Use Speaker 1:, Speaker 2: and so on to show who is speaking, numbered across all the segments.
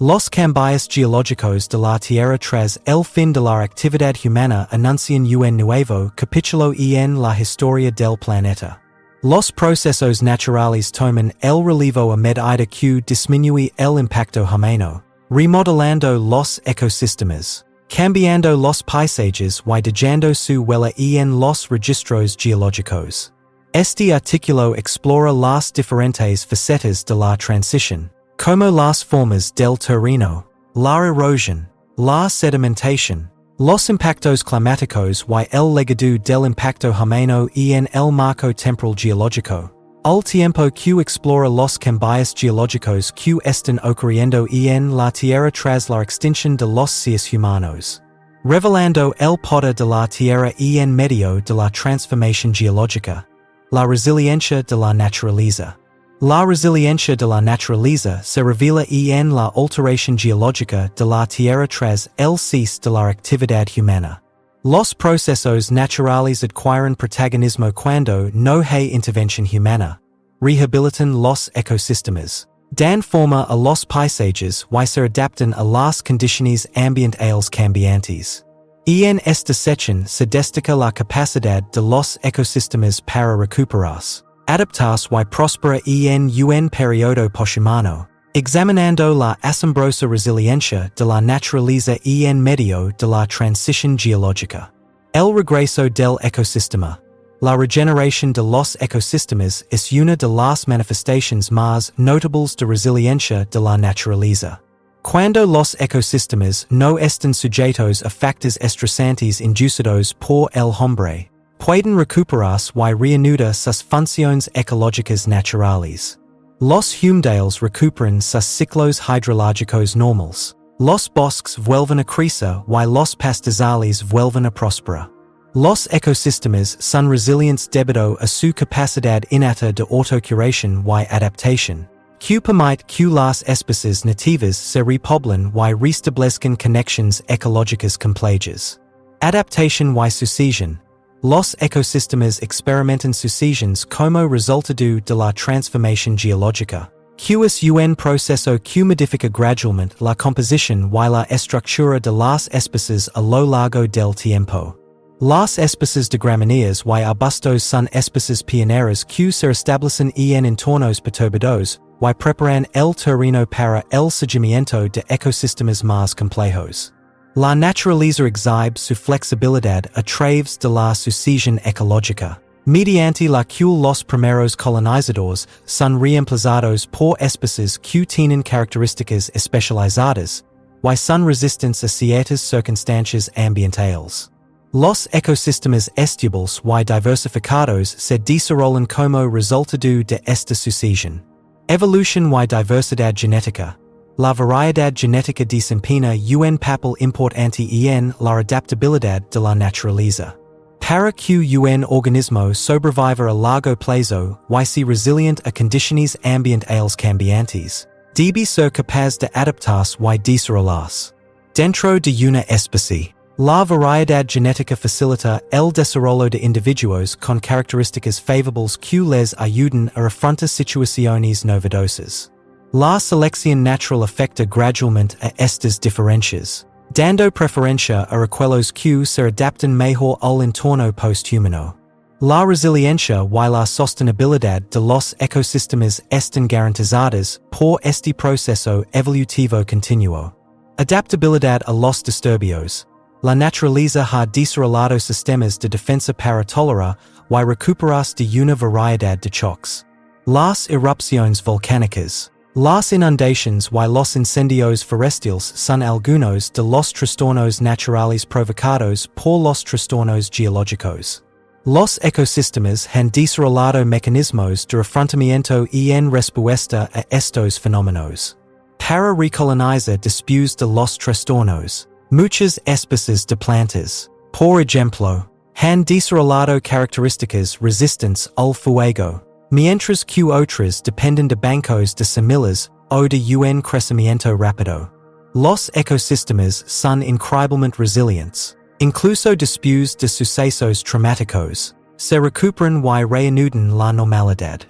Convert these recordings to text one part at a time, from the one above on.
Speaker 1: Los cambios geológicos de la Tierra tras el fin de la actividad humana anuncian un nuevo capítulo en la historia del planeta. Los procesos naturales toman el relevo a medida que disminuye el impacto humano, remodelando los ecosistemas, cambiando los paisajes y dejando su huella en los registros geológicos. Este artículo explora las diferentes facetas de la transición, como las formas del terreno, la erosión, la sedimentación, los impactos climáticos y el legado del impacto humano en el marco temporal geológico, al tiempo que explora los cambios geológicos que están ocurriendo en la Tierra tras la extinción de los seres humanos, revelando el poder de la Tierra en medio de la transformación geológica, la resiliencia de la naturaleza. La resiliencia de la naturaleza se revela en la alteración geológica de la Tierra tras el cese de la actividad humana. Los procesos naturales adquieren protagonismo cuando no hay intervención humana, rehabilitan los ecosistemas, dan forma a los paisajes y se adaptan a las condiciones ambientales cambiantes. En esta sección se destaca la capacidad de los ecosistemas para recuperarse, adaptarse y prosperar en un periodo poshumano, examinando la asombrosa resiliencia de la naturaleza en medio de la transición geológica. El regreso del ecosistema. La regeneración de los ecosistemas es una de las manifestaciones más notables de resiliencia de la naturaleza. Cuando los ecosistemas no están sujetos a factores estresantes inducidos por el hombre, pueden recuperarse y reanudar sus funciones ecológicas naturales. Los humedales recuperan sus ciclos hidrológicos normales. Los bosques vuelven a crecer y los pastizales vuelven a prosperar. Los ecosistemas son resilientes debido a su capacidad innata de autocuración y adaptación, que permite que las especies nativas se repoblen y restablezcan conexiones ecológicas complejas. Adaptación y sucesión. Los ecosistemas experimentan sucesiones como resultado de la transformación geológica, que es un proceso que modifica gradualmente la composición y la estructura de las especies a lo largo del tiempo. Las especies de gramíneas y arbustos son especies pioneras que se establecen en entornos perturbados y preparan el terreno para el surgimiento de ecosistemas más complejos. La naturaleza exhibe su flexibilidad a través de la sucesión ecológica, mediante la que los primeros colonizadores son reemplazados por especies que tienen características especializadas y son resistentes a ciertas circunstancias ambientales. Los ecosistemas estables y diversificados se desarrollan como resultado de esta sucesión. Evolución y diversidad genética. La variedad genética desempeña un papel importante en la adaptabilidad de la naturaleza. Para que un organismo sobreviva a largo plazo y sea resiliente a condiciones ambientales cambiantes, debe ser capaz de adaptarse y desarrollarse. Dentro de una especie, la variedad genética facilita el desarrollo de individuos con características favorables que les ayudan a afrontar situaciones novedosas. La selección natural afecta gradualmente a estas diferencias, dando preferencia a aquellos que se adaptan mejor al entorno posthumano. La resiliencia y la sostenibilidad de los ecosistemas están garantizadas por este proceso evolutivo continuo. Adaptabilidad a los disturbios. La naturaleza ha desarrollado sistemas de defensa para tolerar y recuperarse de una variedad de choques. Las erupciones volcánicas. Las inundaciones y los incendios forestales son algunos de los trastornos naturales provocados por los trastornos geológicos. Los ecosistemas han desarrollado mecanismos de afrontamiento en respuesta a estos fenómenos. Para recolonizar después de los trastornos, muchas especies de plantas, por ejemplo, han desarrollado características resistentes al fuego, mientras que otras dependen de bancos de semillas o de un crecimiento rápido. Los ecosistemas son increíblemente resilientes. Incluso después de sucesos traumáticos, se recuperan y reanudan la normalidad.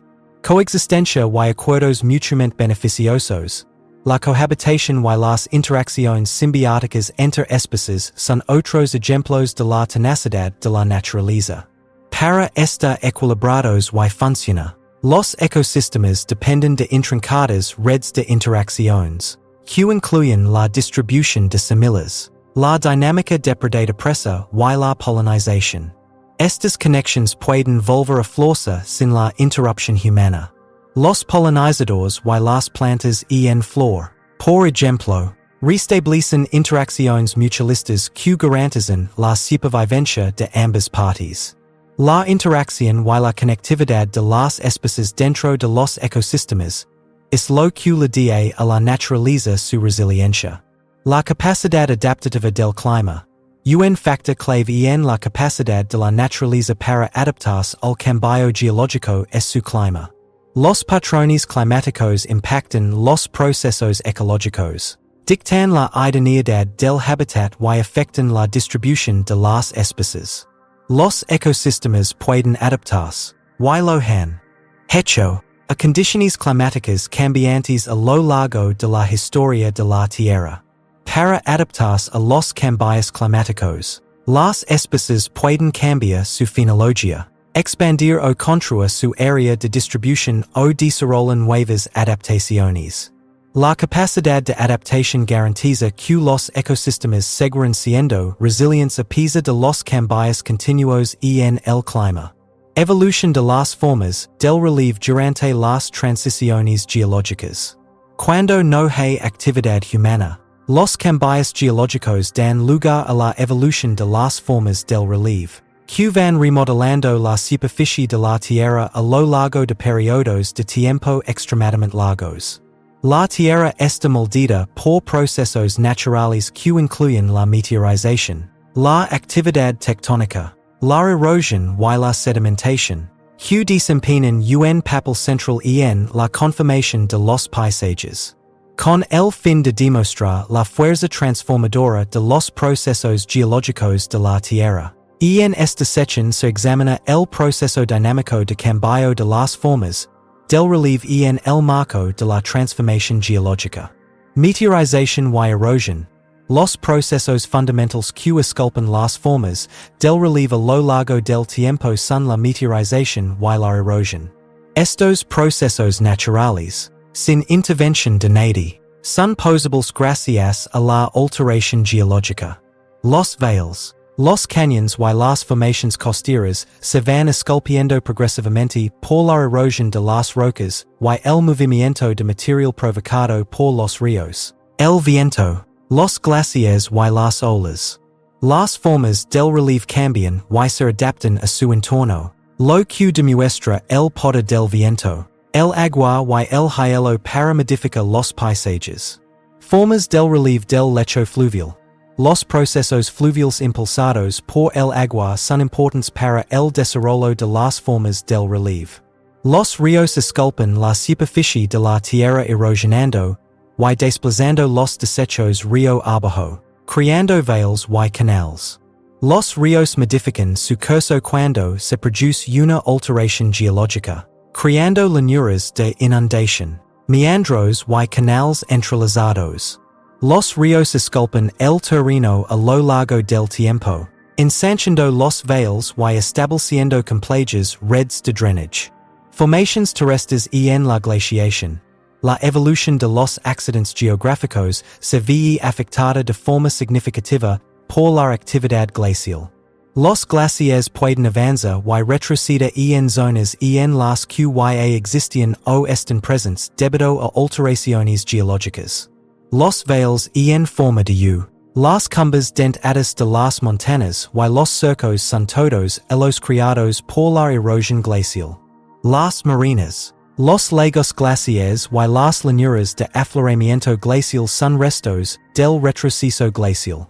Speaker 1: Coexistencia y acuerdos mutuamente beneficiosos. la cohabitación y las interacciones simbióticas entre especies son otros ejemplos de la tenacidad de la naturaleza. Para estar equilibrados y funciona, los ecosistemas dependen de intrincadas redes de interacciones, que incluyen la distribución de semillas, la dinámica depredador-presa y la polinización. Estas conexiones pueden volver a florecer sin la interrupción humana. Los polinizadores y las plantas en flor, por ejemplo, restablecen interacciones mutualistas que garantizan la supervivencia de ambas partes. La interacción y la conectividad de las especies dentro de los ecosistemas es lo que le da a la naturaleza su resiliencia. La capacidad adaptativa del clima, un factor clave en la capacidad de la naturaleza para adaptarse al cambio geológico es su clima. Los patrones climáticos impactan los procesos ecológicos, dictan la idoneidad del hábitat y afectan la distribución de las especies. Los ecosistemas pueden adaptarse, y lo han hecho, a condiciones climáticas cambiantes a lo largo de la historia de la Tierra. Para adaptarse a los cambios climáticos, las especies pueden cambiar su fenología, expandir o construir su área de distribución o desarrollar nuevas adaptaciones. La capacidad de adaptación garantiza que los ecosistemas seguirán siendo resilientes a pesar de los cambios continuos en el clima. Evolución de las formas del relieve durante las transiciones geológicas. Cuando no hay actividad humana, los cambios geológicos dan lugar a la evolución de las formas del relieve, que van remodelando la superficie de la Tierra a lo largo de periodos de tiempo extremadamente largos. La Tierra está moldida por procesos naturales que incluyen la meteorización, la actividad tectónica, la erosión y la sedimentación, que desempeñan un papel central en la conformación de los paisajes. Con el fin de demostrar la fuerza transformadora de los procesos geológicos de la Tierra, en esta sección se examina el proceso dinámico de cambio de las formas del relieve en el marco de la transformación geológica. Meteorización y erosión, los procesos fundamentals que esculpen las formas del relieve a lo largo del tiempo son la meteorización y la erosión. Estos procesos naturales, sin intervención de nadie, son posibles gracias a la alteración geológica. Los valles, los cañones y las formaciones costeras se van esculpiendo progresivamente por la erosión de las rocas y el movimiento de material provocado por los ríos, el viento, los glaciares y las olas. Las formas del relieve cambian y se adaptan a su entorno, lo que demuestra el poder del viento, el agua y el hielo para modificar los paisajes. Formas del relieve del lecho fluvial. Los procesos fluviales impulsados por el agua son importantes para el desarrollo de las formas del relieve. Los ríos esculpen la superficie de la tierra erosionando y desplazando los desechos río abajo, creando valles y canales. Los ríos modifican su curso cuando se produce una alteración geológica, creando llanuras de inundación, meandros y canales entrelazados. Los ríos esculpen el terreno a lo largo del tiempo, ensanchando los valles y estableciendo complejas redes de drenaje. Formaciones terrestres en la glaciación. La evolución de los accidentes geográficos se ve afectada de forma significativa por la actividad glacial. Los glaciares pueden avanzar y retroceder en zonas en las que existían o están presentes debido a alteraciones geológicas. Los valles en forma de U. Las cumbres dentadas de las montañas y los surcos son todos ellos creados por la erosión glacial. Las marinas. Los lagos glaciares y las llanuras de afloramiento glacial son restos del retroceso glacial.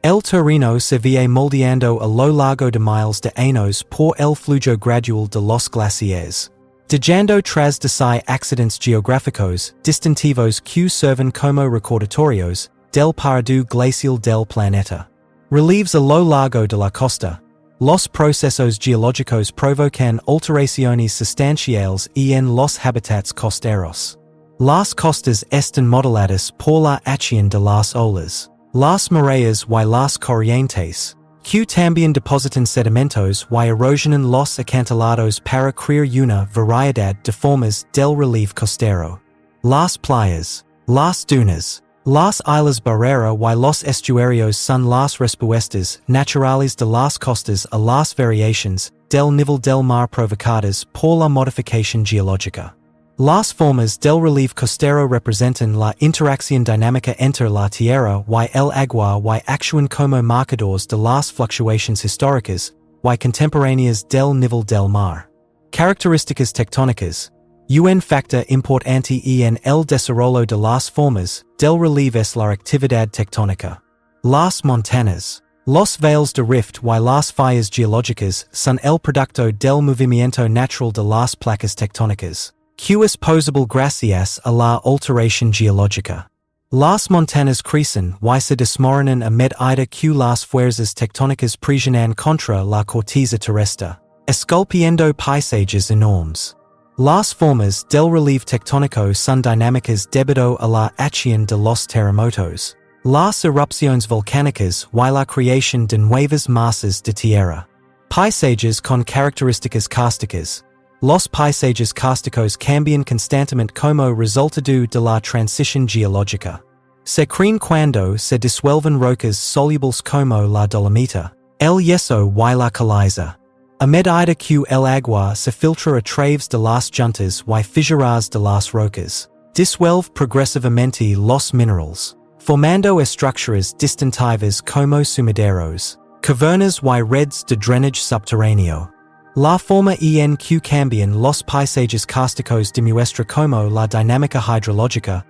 Speaker 1: El terreno se ve moldeando a lo largo de miles de años por el flujo gradual de los glaciares, dejando tras de sí accidentes geográficos distintivos que sirven como recordatorios del periodo glacial del planeta. Relieves a lo largo de la costa. Los procesos geológicos provocan alteraciones sustanciales en los hábitats costeros. Las costas están modeladas por la acción de las olas. Las mareas y las corrientes, que también depositan sedimentos y erosionan los acantilados para crear una variedad de formas del relieve costero. Las playas, las dunas, las islas barrera y los estuarios son las respuestas naturales de las costas a las variaciones del nivel del mar provocadas por la modificación geológica. Las formas del relieve costero representan la interacción dinámica entre la tierra y el agua y actúan como marcadores de las fluctuaciones históricas y contemporáneas del nivel del mar. Características tectónicas. Un factor importante en el desarrollo de las formas del relieve es la actividad tectónica. Las montañas, los valles de rift y las fallas geológicas son el producto del movimiento natural de las placas tectónicas, que es posible gracias a la alteración geológica. Las montañas crecen y se desmoronan a medida que las fuerzas tectónicas presionan contra la corteza terrestre, esculpiendo paisajes enormes. Las formas del relieve tectónico son dinámicas debido a la acción de los terremotos, las erupciones volcánicas y la creación de nuevas masas de tierra. Paisajes con características cársticas. Los paisajes cársticos cambian constantemente como resultado de la transición geológica. Se creen cuando se disuelven rocas solubles como la dolomita, el yeso y la caliza. A medida que el agua se filtra a través de las juntas y fisuras de las rocas, disuelve progresivamente los minerales, formando estructuras distintivas como sumideros, cavernas y redes de drenaje subterráneo. La forma en que cambian los paisajes cársticos demuestra como la dinámica hidrológica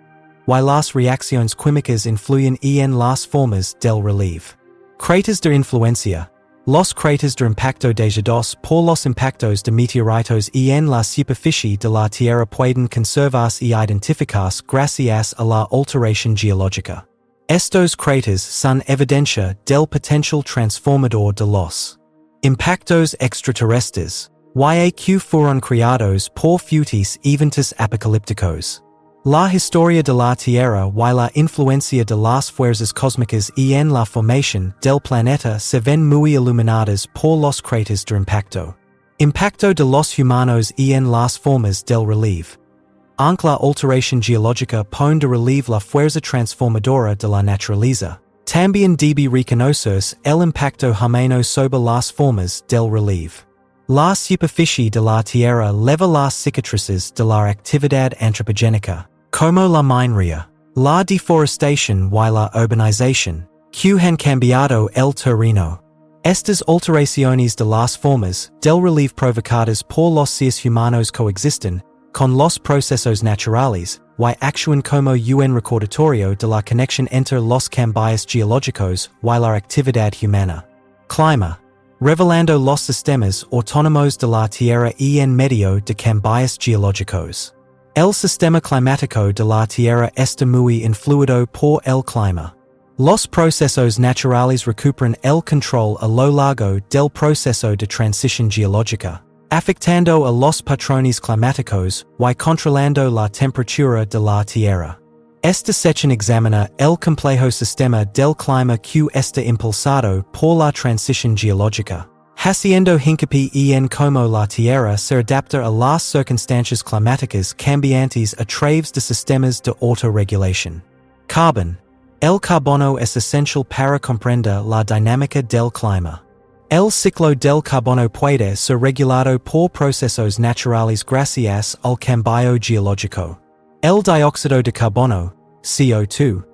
Speaker 1: y las reacciones químicas influyen en las formas del relieve. Cráteres de influencia. Los cráteres de impacto dejados por los impactos de meteoritos en la superficie de la Tierra pueden conservarse y identificarse gracias a la alteración geológica. Estos cráteres son evidencia del potencial transformador de los impactos extraterrestres, y que fueron creados por fuertes eventos apocalípticos. La historia de la Tierra y la influencia de las fuerzas cósmicas en la formación del planeta se ven muy iluminadas por los cráteres de impacto. Impacto de los humanos en las formas del relieve. Aunque la alteración geológica pone de relieve la fuerza transformadora de la naturaleza, también debe reconocerse el impacto humano sobre las formas del relieve. La superficie de la Tierra leva las cicatrices de la actividad antropogénica, como la minería, la deforestación y la urbanización, que han cambiado el terreno. Estas alteraciones de las formas del relieve provocadas por los seres humanos coexisten con los procesos naturales y actúan como un recordatorio de la conexión entre los cambios geológicos y la actividad humana. Clima. Revelando los sistemas autónomos de la Tierra en medio de cambios geológicos. El sistema climático de la Tierra está muy influido por el clima. Los procesos naturales recuperan el control a lo largo del proceso de transición geológica, afectando a los patrones climáticos y controlando la temperatura de la Tierra. Esta sección examina el complejo sistema del clima que está impulsado por la transición geológica, haciendo hincapié en cómo la Tierra se adapta a las circunstancias climáticas cambiantes a través de sistemas de autorregulación. Carbon. El carbono es esencial para comprender la dinámica del clima. El ciclo del carbono puede ser regulado por procesos naturales gracias al cambio geológico. El dióxido de carbono, CO2,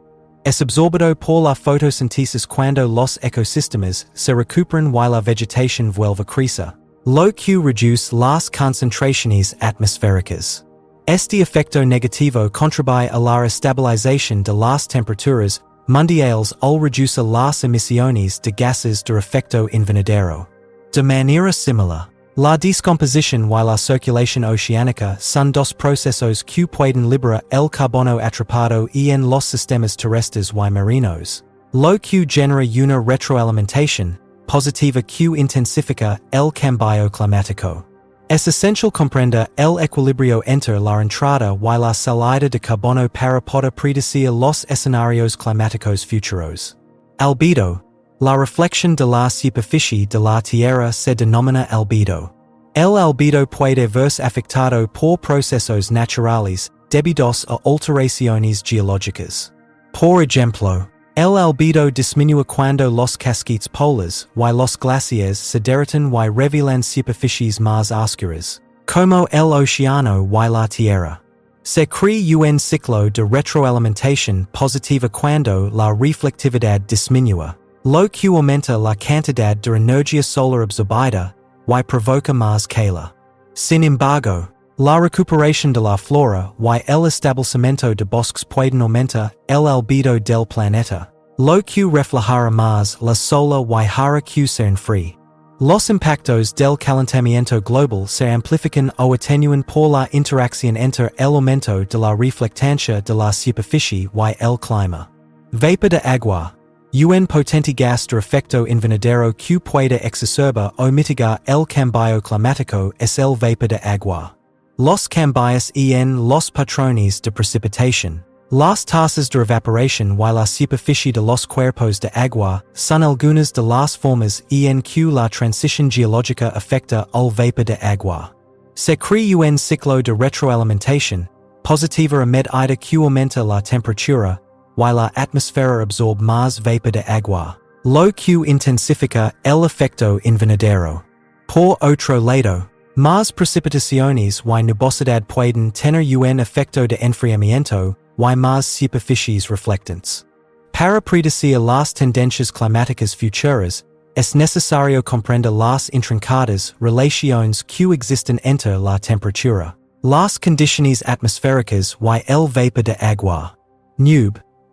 Speaker 1: es absorbido por la fotosíntesis cuando los ecosistemas se recuperan y la vegetación vuelve a crecer, lo que reduce las concentraciones atmosféricas. Este efecto negativo contribuye a la estabilización de las temperaturas mundiales al reducir las emisiones de gases de efecto invernadero. De manera similar, la descomposición y la circulación oceánica son dos procesos que pueden liberar el carbono atrapado en los sistemas terrestres y marinos, lo que genera una retroalimentación positiva que intensifica el cambio climático. Es essential comprender el equilibrio entre la entrada y la salida de carbono para poder predecir los escenarios climáticos futuros. Albedo. La reflexión de la superficie de la Tierra se denomina albedo. El albedo puede verse afectado por procesos naturales debidos a alteraciones geológicas. Por ejemplo, el albedo disminuye cuando los casquetes polares y los glaciares se derriten y revelan superficies más oscuras, como el océano y la Tierra. Se crea un ciclo de retroalimentación positiva cuando la reflectividad disminuye, lo que aumenta la cantidad de energía solar absorbida y provoca más calor. Sin embargo, la recuperación de la flora y el establecimiento de bosques pueden aumentar el albedo del planeta, lo que reflejará más la sola y hará que se enfríe. Los impactos del calentamiento global se amplifican o atenúan por la interacción entre el aumento de la reflectancia de la superficie y el clima. Vapor de agua. Un potente gas de efecto invernadero que puede exacerbar o mitigar el cambio climático es el vapor de agua. Los cambios en los patrones de precipitación, las tasas de evaporación y la superficie de los cuerpos de agua son algunas de las formas en que la transición geológica afecta al vapor de agua. Se crea un ciclo de retroalimentación positiva a medida que aumenta la temperatura y la atmósfera absorbe más vapor de agua, lo que intensifica el efecto invernadero. Por otro lado, más precipitaciones y nubosidad pueden tener un efecto de enfriamiento y más superficies reflectantes. Para predecir las tendencias climáticas futuras, es necesario comprender las intrincadas relaciones que existen entre la temperatura, las condiciones atmosféricas y el vapor de agua.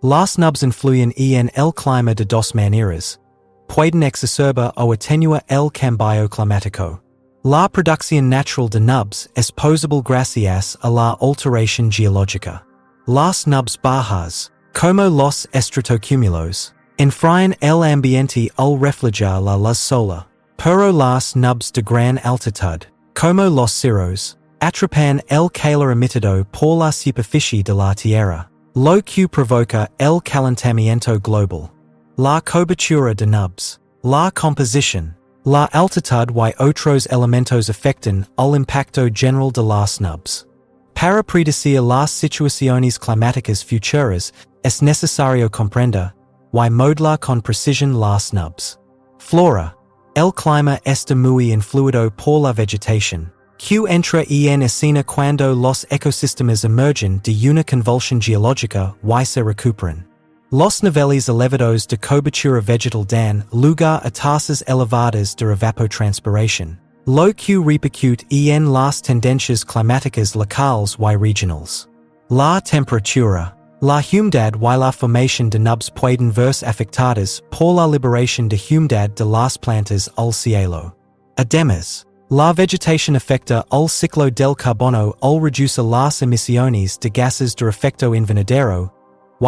Speaker 1: Las nubes influyen en el clima de dos maneras. Pueden exacerbar o atenuar el cambio climático. La producción natural de nubes es posible gracias a la alteración geológica. Las nubes bajas, como los estratocúmulos, enfrían el ambiente al reflejar la luz solar, pero las nubes de gran altitud, como los cirros, atrapan el calor emitido por la superficie de la Tierra, lo que provoca el calentamiento global. La cobertura de nubes, la composición, la altitud y otros elementos afectan al impacto general de las nubes. Para predecir las situaciones climáticas futuras, es necesario comprender y modelar con precisión las nubes. Flora. El clima está muy influido por la vegetación, que entra en escena cuando los ecosistemas emergen de una convulsión geológica y se recuperan. Los niveles elevados de cobertura vegetal dan lugar a tasas elevadas de evapotranspiración, lo que repercute en las tendencias climáticas locales y regionales. La temperatura, la humedad y la formación de nubes pueden verse afectadas por la liberación de humedad de las plantas al cielo. Además, la vegetación afecta al ciclo del carbono al reducir las emisiones de gases de efecto invernadero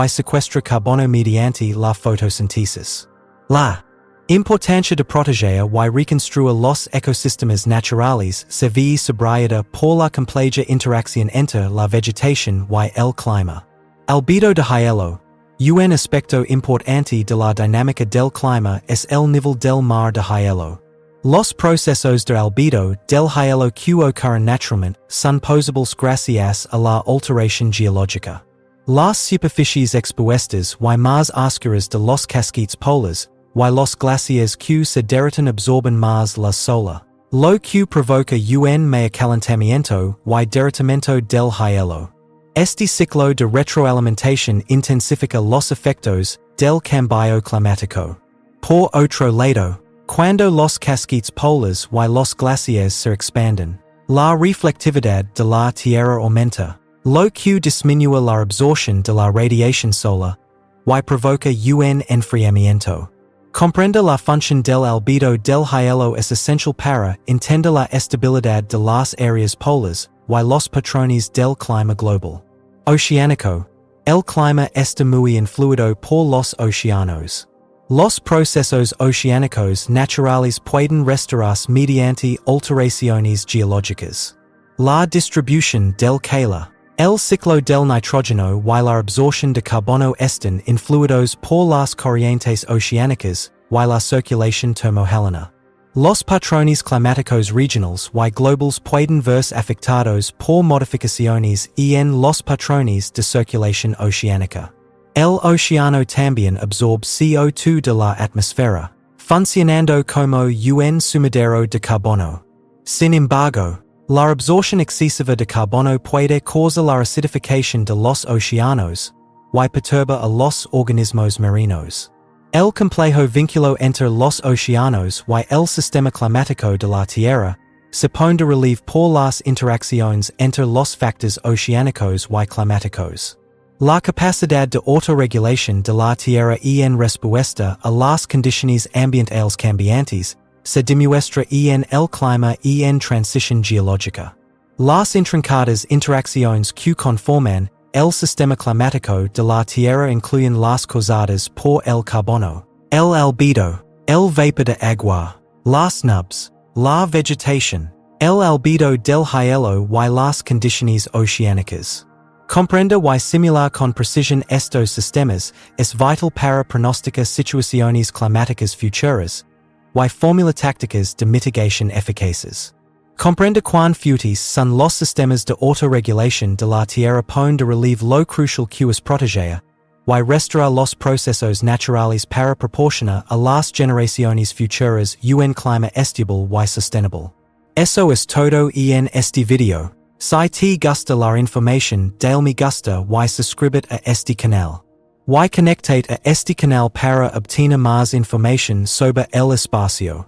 Speaker 1: y secuestra carbono mediante la fotosíntesis. La importancia de proteger y reconstruir los ecosistemas naturales se ve subrayada por la compleja interacción entre la vegetación y el clima. Albedo de hielo. Un aspecto importante de la dinámica del clima es el nivel del mar de hielo. Los procesos de albedo del hielo que ocurren naturalmente son posibles gracias a la alteración geológica. Las superficies expuestas y más oscuras de los casquetes polares y los glaciares que se derriten absorben más luz solar, lo que provoca un mayor calentamiento y derretimiento del hielo. Este ciclo de retroalimentación intensifica los efectos del cambio climático. Por otro lado, cuando los casquetes polares y los glaciares se expanden, la reflectividad de la Tierra aumenta, lo que disminuye la absorción de la radiación solar y provoca un enfriamiento. Comprender la función del albedo del hielo es esencial para entender la estabilidad de las áreas polares y los patrones del clima global. Oceánico. El clima está muy influido por los océanos. Los procesos oceánicos naturales pueden restaurarse mediante alteraciones geológicas. La distribución del calor. El ciclo del nitrógeno y la absorción de carbono están influidos por las corrientes oceánicas y la circulación termohelena. Los patrones climáticos regionales y globales pueden verse afectados por modificaciones en los patrones de circulación oceánica. El océano también absorbe CO2 de la atmósfera, funcionando como un sumidero de carbono. Sin embargo, la absorción excesiva de carbono puede causar la acidificación de los océanos y perturba a los organismos marinos. El complejo vínculo entre los océanos y el sistema climático de la Tierra se pone de relieve por las interacciones entre los factores oceánicos y climáticos. La capacidad de autorregulación de la Tierra en respuesta a las condiciones ambientales cambiantes se demuestra en el clima y en transición geológica. Las intrincadas interacciones que conforman el sistema climático de la Tierra incluyen las causadas por el carbono, el albedo, el vapor de agua, las nubes, la vegetación, el albedo del hielo y las condiciones oceánicas. Comprender y simular con precisión estos sistemas es vital para pronosticar situaciones climáticas futuras y formular tácticas de mitigación eficaces. Comprender cuán fuertes son los sistemas de autorregulación de la Tierra pone de relieve lo crucial que es proteger y restaurar los procesos naturales para proporcionar a las generaciones futuras un clima estable y sostenible. Eso es todo en este video. Si te gusta la información, dale me gusta y suscríbete a este canal. Y conectate a este canal para obtener más información sobre el espacio.